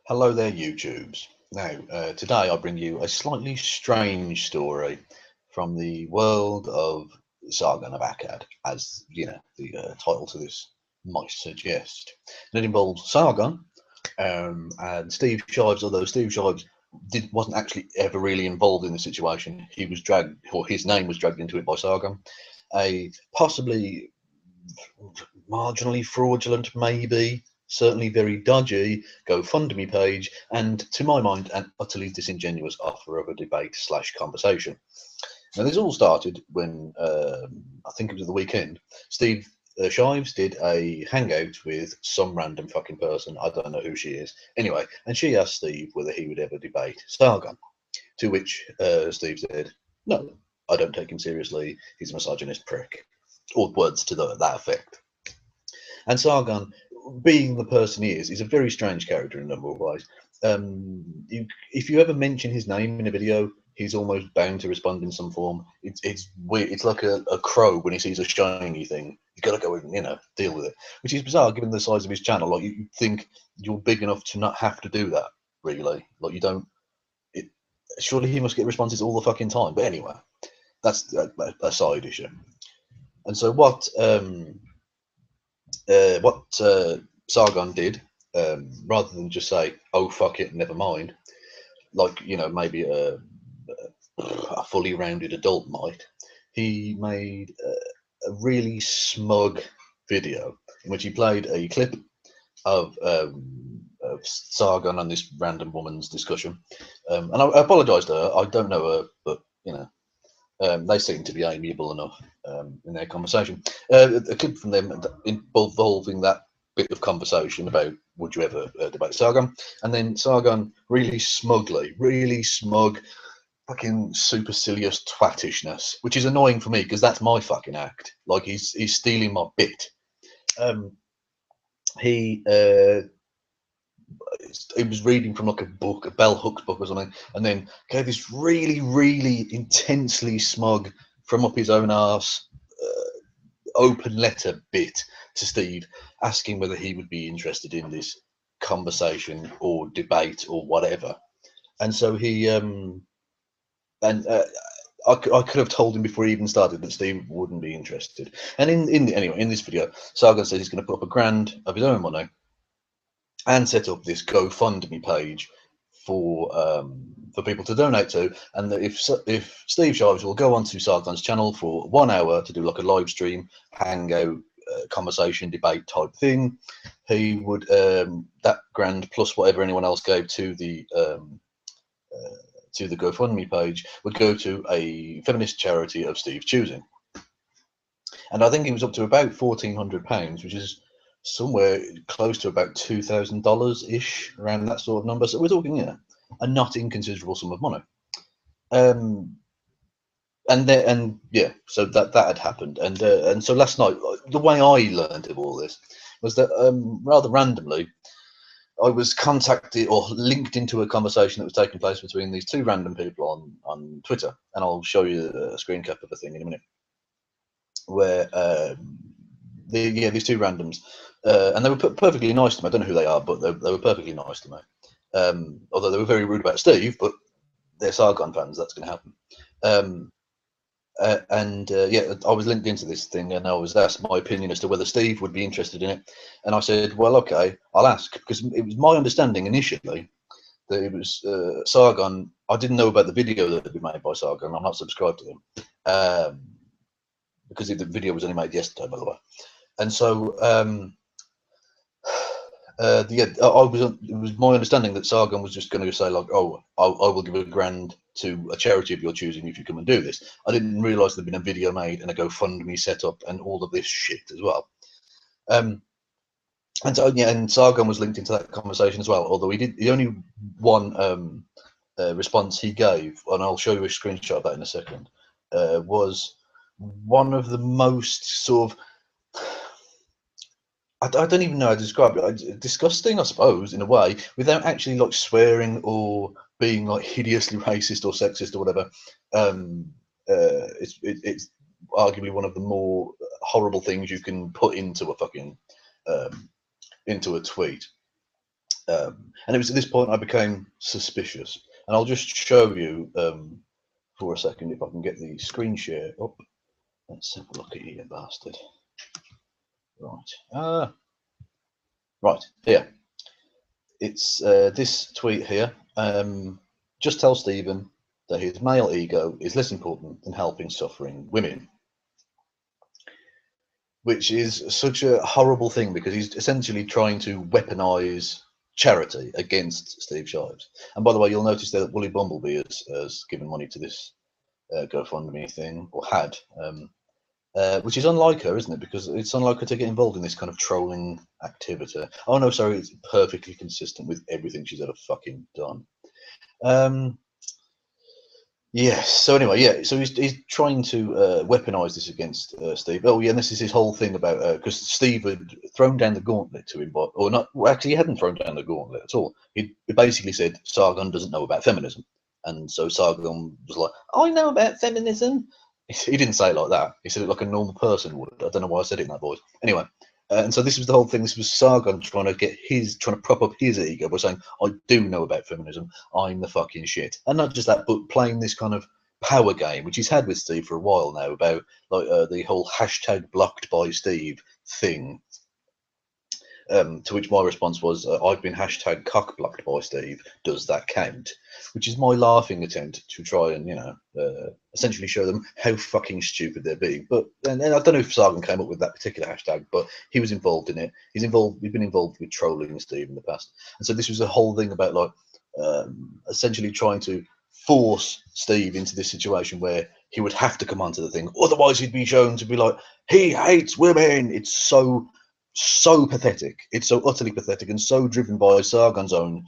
Hello there, YouTubes. Now, today I bring you a slightly strange story from the world of Sargon of Akkad, as you know, the title to this might suggest. And it involves Sargon and Steve Shives, although Steve Shives wasn't actually ever really involved in the situation. He was dragged, or his name was dragged into it by Sargon, a possibly marginally fraudulent, maybe, certainly very dodgy GoFundMe page, and to my mind, an utterly disingenuous offer of a debate slash conversation. Now, this all started when I think it was the weekend. Steve Shives did a hangout with some random fucking person. I don't know who she is. Anyway, and she asked Steve whether he would ever debate Sargon. To which Steve said, "No, I don't take him seriously. He's a misogynist prick," or words to that effect. And Sargon, being the person he is a very strange character in a number of ways. If you ever mention his name in a video, he's almost bound to respond in some form. It's weird. It's like a crow when he sees a shiny thing. You got to go and deal with it, which is bizarre given the size of his channel. Like you think you're big enough to not have to do that, really. Like you don't. Surely he must get responses all the fucking time. But anyway, that's a side issue. And so what Sargon did, rather than just say, "Oh fuck it, never mind," like maybe a fully rounded adult might, he made a really smug video in which he played a clip of Sargon and this random woman's discussion. And I apologise to her. I don't know her, but they seem to be amiable enough in their conversation. A clip from them involving that bit of conversation about would you ever debate Sargon, and then Sargon really smug, fucking supercilious twattishness, which is annoying for me because that's my fucking act. Like he's stealing my bit. He was reading from like a book, a bell hooks book or something, and then gave this really intensely smug, from up his own arse, open letter bit to Steve, asking whether he would be interested in this conversation or debate or whatever. And so he I could have told him before he even started that Steve wouldn't be interested. And anyway, in this video, Sargon says he's going to put up $1,000 of his own money and set up this GoFundMe page for people to donate to, and that if Steve Shives will go onto Sargon's channel for 1 hour to do like a live stream, hangout, conversation, debate type thing, he would that grand plus whatever anyone else gave to the GoFundMe page would go to a feminist charity of Steve's choosing. And I think he was up to about £1,400, which is somewhere close to about $2,000 ish, around that sort of number. So we're talking, a not inconsiderable sum of money. So that had happened, and so last night, the way I learned of all this was that rather randomly, I was contacted or linked into a conversation that was taking place between these two random people on Twitter, and I'll show you a screen cap of the thing in a minute, where these two randoms, and they were perfectly nice to me. I don't know who they are, but they were perfectly nice to me. Although they were very rude about Steve, but they're Sargon fans. That's going to happen. I was linked into this thing, and I was asked my opinion as to whether Steve would be interested in it, and I said, "Well, okay, I'll ask," because it was my understanding initially that it was Sargon. I didn't know about the video that had been made by Sargon. I'm not subscribed to them because the video was only made yesterday, by the way, and so it was my understanding that Sargon was just going to say like, "Oh, I will give $1,000 to a charity of your choosing if you come and do this." I didn't realise there'd been a video made and a GoFundMe set up and all of this shit as well. And so and Sargon was linked into that conversation as well. Although the only one response he gave, and I'll show you a screenshot of that in a second, was one of the most sort of, I don't even know how to describe it. Disgusting, I suppose, in a way, without actually like swearing or being like hideously racist or sexist or whatever. It's arguably one of the more horrible things you can put into a fucking into a tweet. And it was at this point I became suspicious. And I'll just show you for a second if I can get the screen share up. Let's have a look at you, bastard. Right. Right, here. It's this tweet here. Just tell Stephen that his male ego is less important than helping suffering women. Which is such a horrible thing because he's essentially trying to weaponize charity against Steve Shives. And by the way, you'll notice that Woolly Bumblebee has given money to this GoFundMe thing, or had, which is unlike her, isn't it? Because it's unlike her to get involved in this kind of trolling activity. Oh no, sorry, it's perfectly consistent with everything she's ever fucking done. Yes. So anyway, yeah. So he's trying to weaponize this against Steve. Oh yeah, and this is his whole thing about because Steve had thrown down the gauntlet to him, but or not. Well, actually, he hadn't thrown down the gauntlet at all. He basically said Sargon doesn't know about feminism, and so Sargon was like, "I know about feminism." He didn't say it like that. He said it like a normal person would. I don't know why I said it in that voice. Anyway, and so this was the whole thing. This was Sargon trying to prop up his ego by saying, "I do know about feminism. I'm the fucking shit." And not just that, but playing this kind of power game, which he's had with Steve for a while now, about like the whole hashtag blocked by Steve thing. To which my response was, I've been hashtag cock blocked by Steve. Does that count? Which is my laughing attempt to try and, essentially show them how fucking stupid they're being. But and I don't know if Sargon came up with that particular hashtag, but he was involved in it. We've been involved with trolling Steve in the past, and so this was a whole thing about like essentially trying to force Steve into this situation where he would have to come onto the thing, otherwise he'd be shown to be like, he hates women. It's so pathetic. It's so utterly pathetic and so driven by Sargon's own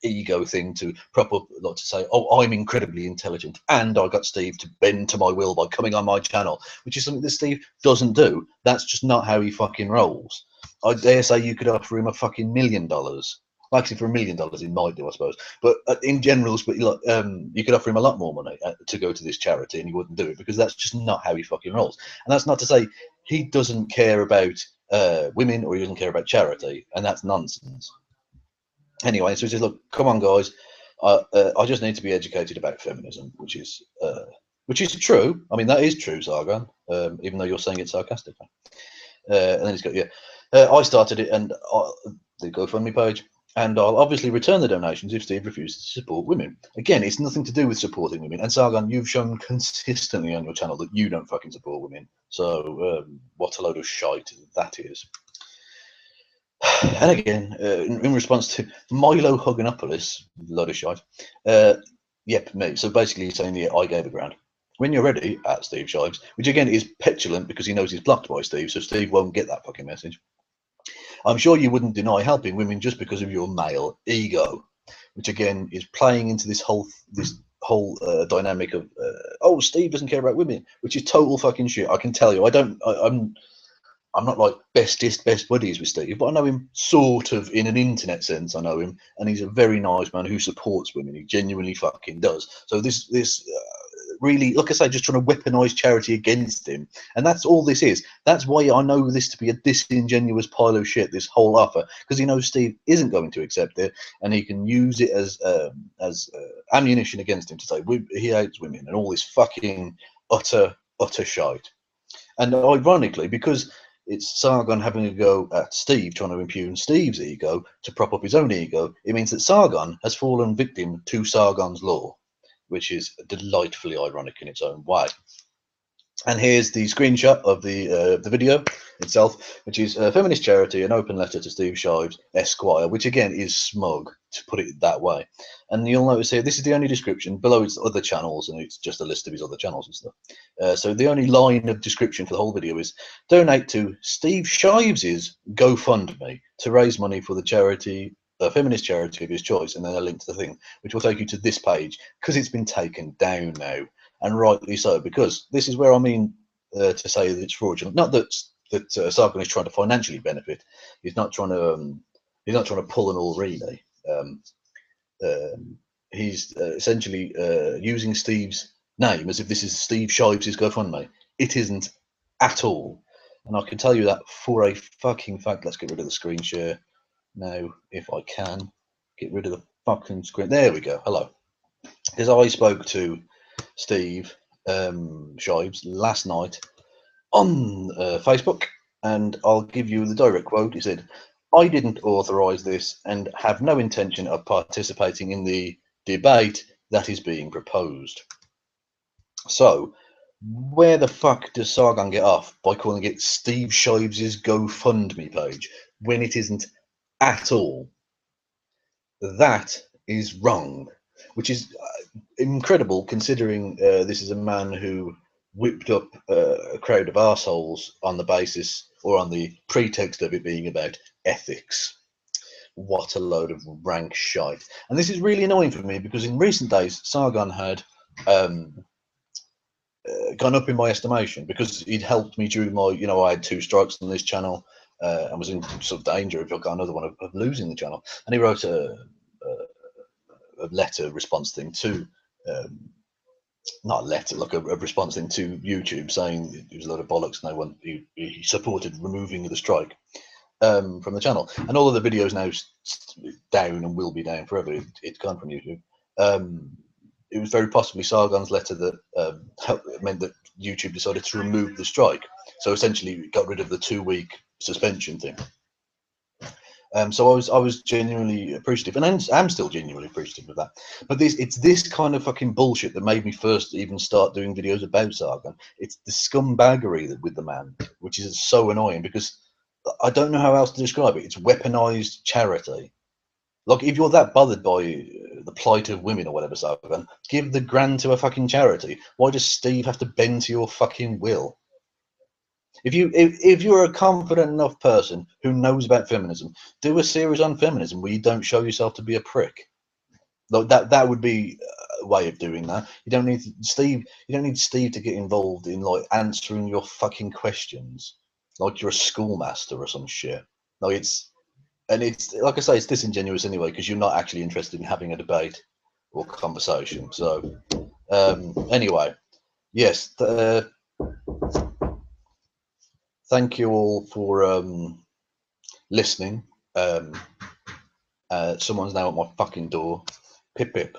ego thing to prop up, like to say, oh, I'm incredibly intelligent and I got Steve to bend to my will by coming on my channel, which is something that Steve doesn't do. That's just not how he fucking rolls. I dare say you could offer him a fucking $1 million. Actually, for $1 million, he might do, I suppose. But in general, you could offer him a lot more money to go to this charity, and he wouldn't do it because that's just not how he fucking rolls. And that's not to say he doesn't care about women or he doesn't care about charity, and that's nonsense. Anyway, so he says, "Look, come on, guys. I just need to be educated about feminism, which is true. I mean, that is true, Sargon. Even though you're saying it sarcastically." And then he's got, yeah, I started it, and the GoFundMe page. And I'll obviously return the donations if Steve refuses to support women. Again, it's nothing to do with supporting women. And Sargon, you've shown consistently on your channel that you don't fucking support women. So what a load of shite that is. And again, in response to Milo Hoganopoulos, load of shite. Yep, me. So basically saying, yeah, I gave a grand. When you're ready, at Steve Shives, which again is petulant because he knows he's blocked by Steve, so Steve won't get that fucking message. I'm sure you wouldn't deny helping women just because of your male ego, which again is playing into this whole dynamic of oh, Steve doesn't care about women, which is total fucking shit. I can tell you, I'm not like best buddies with Steve, but I know him sort of in an internet sense. I know him, and he's a very nice man who supports women. He genuinely fucking does. So this really, like I say, just trying to weaponize charity against him, and that's all this is. That's why I know this to be a disingenuous pile of shit, this whole offer, because he knows Steve isn't going to accept it, and he can use it as ammunition against him to say he hates women and all this fucking utter shite. And ironically, because it's Sargon having a go at Steve, trying to impugn Steve's ego to prop up his own ego, it means that Sargon has fallen victim to Sargon's law, which is delightfully ironic in its own way. And here's the screenshot of the video itself, which is a feminist charity, an open letter to Steve Shives, Esquire, which again is smug, to put it that way. And you'll notice here, this is the only description. Below it's other channels, and it's just a list of his other channels and stuff. So the only line of description for the whole video is, donate to Steve Shives's GoFundMe to raise money for the charity, a feminist charity of his choice, and then a link to the thing, which will take you to this page, because it's been taken down now. And rightly so, because this is where I mean to say that it's fraudulent. Not that Sargon is trying to financially benefit. He's not trying to pull an all really. He's essentially using Steve's name as if this is Steve Shives' GoFundMe. It isn't at all, and I can tell you that for a fucking fact. Let's get rid of the screen share. Now, if I can get rid of the fucking screen. There we go. Hello. Because I spoke to Steve Shives last night on Facebook, and I'll give you the direct quote. He said, "I didn't authorize this and have no intention of participating in the debate that is being proposed." So, where the fuck does Sargon get off by calling it Steve Shives' GoFundMe page when it isn't at all? That is wrong, which is incredible considering this is a man who whipped up a crowd of arseholes on the basis or on the pretext of it being about ethics. What a load of rank shite. And this is really annoying for me because in recent days, Sargon had gone up in my estimation because he'd helped me during my, I had 2 strikes on this channel and was in sort of danger if I got another one of losing the channel. And he wrote a letter response thing to not a letter, like a response thing to YouTube saying it was a lot of bollocks and he supported removing the strike from the channel. And all of the videos now down and will be down forever. It's gone from YouTube. It was very possibly Sargon's letter that meant that YouTube decided to remove the strike. So essentially, it got rid of the 2-week suspension thing. So I was genuinely appreciative, and I'm still genuinely appreciative of that. But it's this kind of fucking bullshit that made me first even start doing videos about Sargon. It's the scumbaggery with the man, which is so annoying because I don't know how else to describe it. It's weaponized charity. Like, if you're that bothered by the plight of women or whatever, Sargon, give the grand to a fucking charity. Why does Steve have to bend to your fucking will? If you're a confident enough person who knows about feminism, do a series on feminism where you don't show yourself to be a prick. Like that would be a way of doing that. You don't need Steve. You don't need Steve to get involved in like answering your fucking questions, like you're a schoolmaster or some shit. Like it's like I say, it's disingenuous anyway because you're not actually interested in having a debate or conversation. So anyway, yes. Thank you all for listening. Someone's now at my fucking door. Pip pip.